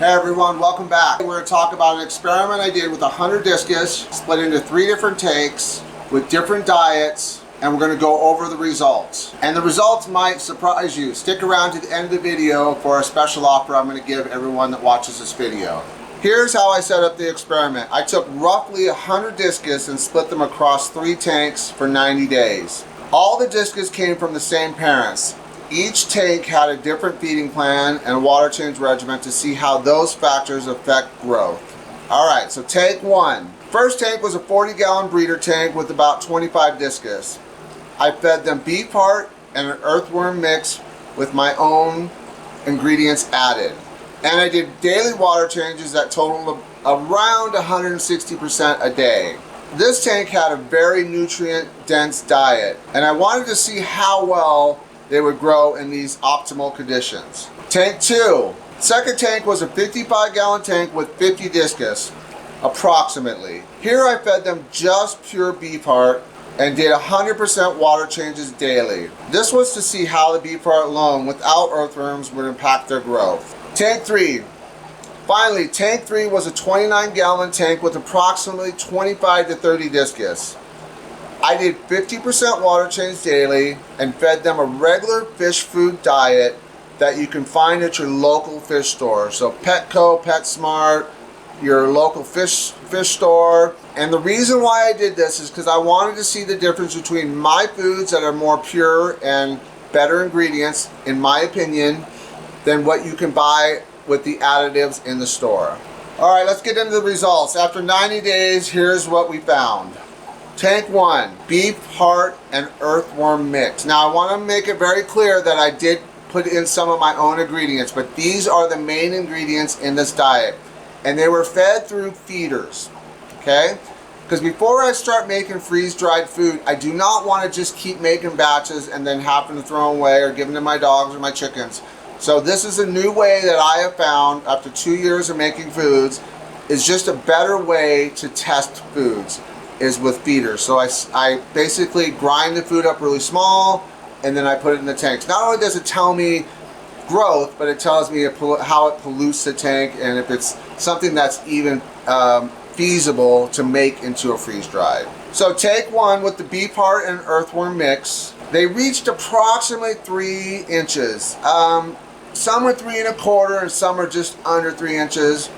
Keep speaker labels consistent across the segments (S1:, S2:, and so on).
S1: Hey everyone, welcome back. We're going to talk about an experiment I did with 100 discus, split into 3 different tanks with different diets, and we're going to go over the results. And the results might surprise you. Stick around to the end of the video for a special offer I'm going to give everyone that watches this video. Here's how I set up the experiment. I took roughly 100 discus and split them across 3 tanks for 90 days. All the discus came from the same parents. Each tank had a different feeding plan and water change regimen to see how those factors affect growth. Alright, so tank 1. First tank was a 40-gallon breeder tank with about 25 discus. I fed them Beefheart and an earthworm mix with my own ingredients added. And I did daily water changes that totaled around 160% a day. This tank had a very nutrient-dense diet, and I wanted to see how well they would grow in these optimal conditions. Tank 2. Second tank was a 55-gallon tank with 50 discus, approximately. Here I fed them just pure Beefheart and did 100% water changes daily. This was to see how the Beefheart alone without earthworms would impact their growth. Tank 3. Finally, tank 3 was a 29-gallon tank with approximately 25 to 30 discus. I did 50% water change daily and fed them a regular fish food diet that you can find at your local fish store. So Petco, PetSmart, your local fish store. And the reason why I did this is because I wanted to see the difference between my foods that are more pure and better ingredients, in my opinion, than what you can buy with the additives in the store. Alright, let's get into the results. After 90 days, here's what we found. Tank 1, Beefheart and earthworm mix. Now I want to make it very clear that I did put in some of my own ingredients, but these are the main ingredients in this diet. And they were fed through feeders, okay? Because before I start making freeze-dried food, I do not want to just keep making batches and then having to throw them away or giving to my dogs or my chickens. So this is a new way that I have found after 2 years of making foods, is just a better way to test foods. Is with feeders. So I basically grind the food up really small and then I put it in the tanks. Not only does it tell me growth, but it tells me how it pollutes the tank and if it's something that's even feasible to make into a freeze-dried. So tank 1 with the Beefheart and earthworm mix, they reached approximately 3 inches. Some are 3 1/4 and some are just under 3 inches.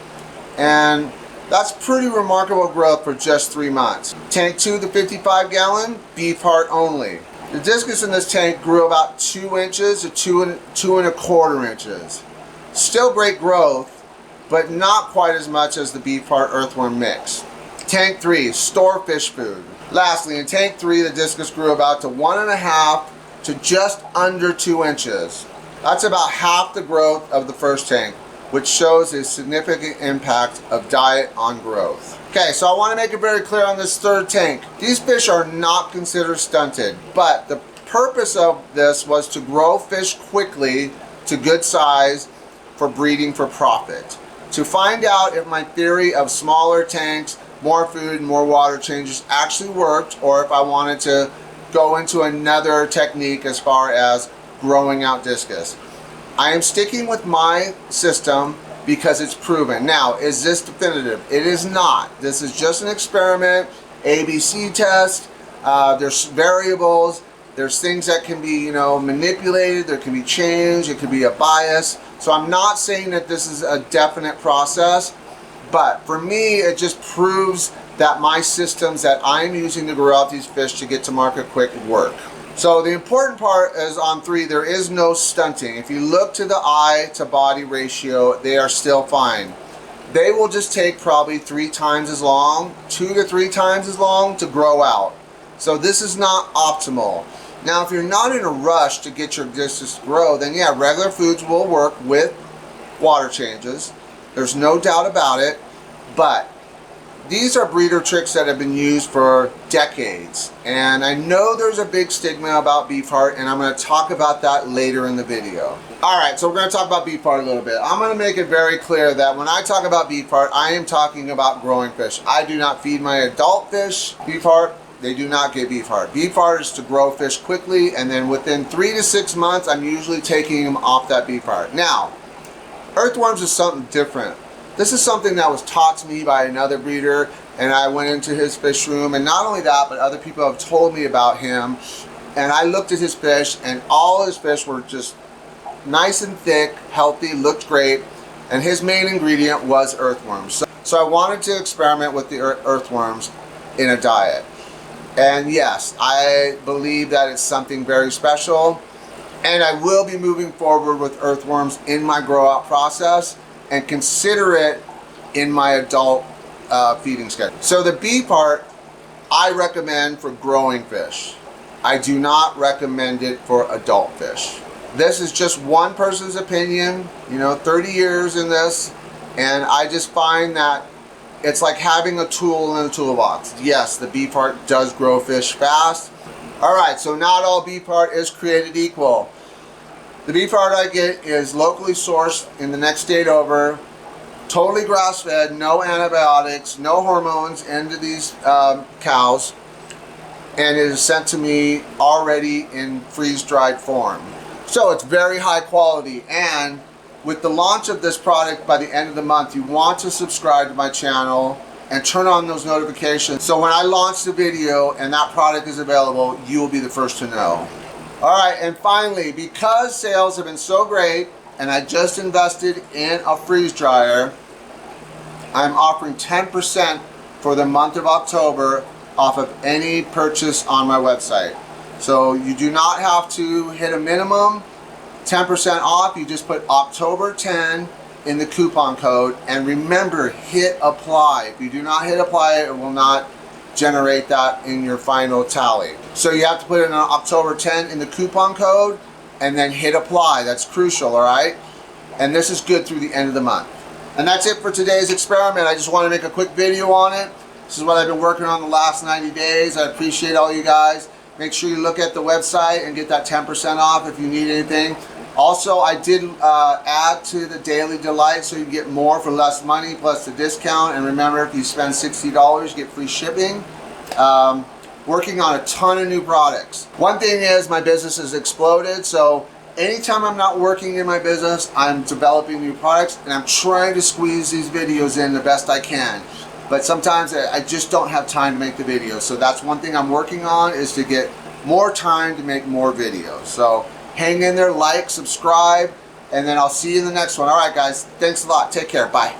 S1: And that's pretty remarkable growth for just 3 months. Tank 2, the 55-gallon, Beefheart only. The discus in this tank grew about 2 inches to 2 1/4 inches. Still great growth, but not quite as much as the Beefheart earthworm mix. Tank 3, store fish food. Lastly, in tank 3, the discus grew about to 1.5 to just under 2 inches. That's about half the growth of the first tank, which shows a significant impact of diet on growth. Okay, so I want to make it very clear on this third tank. These fish are not considered stunted, but the purpose of this was to grow fish quickly to good size for breeding for profit. To find out if my theory of smaller tanks, more food, and more water changes actually worked, or if I wanted to go into another technique as far as growing out discus. I am sticking with my system because it's proven. Now, is this definitive? It is not. This is just an experiment, ABC test. There's variables. There's things that can be, manipulated. There can be changed. It could be a bias. So I'm not saying that this is a definite process, but for me, it just proves that my systems that I'm using to grow out these fish to get to market quick work. So the important part is on 3, there is no stunting. If you look to the eye to body ratio, they are still fine. They will just take probably 3 times as long, 2 to 3 times as long to grow out. So this is not optimal. Now if you're not in a rush to get your discus to grow, then yeah, regular foods will work with water changes. There's no doubt about it, but these are breeder tricks that have been used for decades, and I know there's a big stigma about Beefheart, and I'm going to talk about that later in the video. Alright, so we're going to talk about Beefheart a little bit. I'm going to make it very clear that when I talk about Beefheart, I am talking about growing fish. I do not feed my adult fish Beefheart. They do not get Beefheart. Beefheart is to grow fish quickly, and then within 3 to 6 months, I'm usually taking them off that Beefheart. Now, Earthworms is something different. This is something that was taught to me by another breeder, and I went into his fish room, and not only that, but other people have told me about him, and I looked at his fish, and all his fish were just nice and thick, healthy, looked great, and his main ingredient was earthworms. So I wanted to experiment with the earthworms in a diet. And yes, I believe that it's something very special, and I will be moving forward with earthworms in my grow out process and consider it in my adult feeding schedule. So the Beefheart I recommend for growing fish. I do not recommend it for adult fish. This is just one person's opinion, 30 years in this, and I just find that it's like having a tool in a toolbox. Yes, the Beefheart does grow fish fast. All right, so not all Beefheart is created equal. The Beefheart I get is locally sourced in the next state over, totally grass-fed, no antibiotics, no hormones into these cows, and it is sent to me already in freeze-dried form. So it's very high quality, and with the launch of this product by the end of the month, you want to subscribe to my channel and turn on those notifications, so when I launch the video and that product is available, you will be the first to know. Alright, and finally, because sales have been so great and I just invested in a freeze dryer, I'm offering 10% for the month of October off of any purchase on my website. So you do not have to hit a minimum 10% off. You just put October 10 in the coupon code, and remember, hit apply. If you do not hit apply, it will not generate that in your final tally. So you have to put in October 10 in the coupon code and then hit apply. That's crucial, all right? And this is good through the end of the month. And that's it for today's experiment. I just want to make a quick video on it. This is what I've been working on the last 90 days. I appreciate all you guys. Make sure you look at the website and get that 10% off if you need anything. Also, I did add to the Daily Delight so you get more for less money plus the discount. And remember, if you spend $60, you get free shipping. Working on a ton of new products. One thing is, my business has exploded, so anytime I'm not working in my business, I'm developing new products, and I'm trying to squeeze these videos in the best I can. But sometimes I just don't have time to make the videos. So that's one thing I'm working on, is to get more time to make more videos. So hang in there, like, subscribe, and then I'll see you in the next one. All right, guys, thanks a lot. Take care. Bye.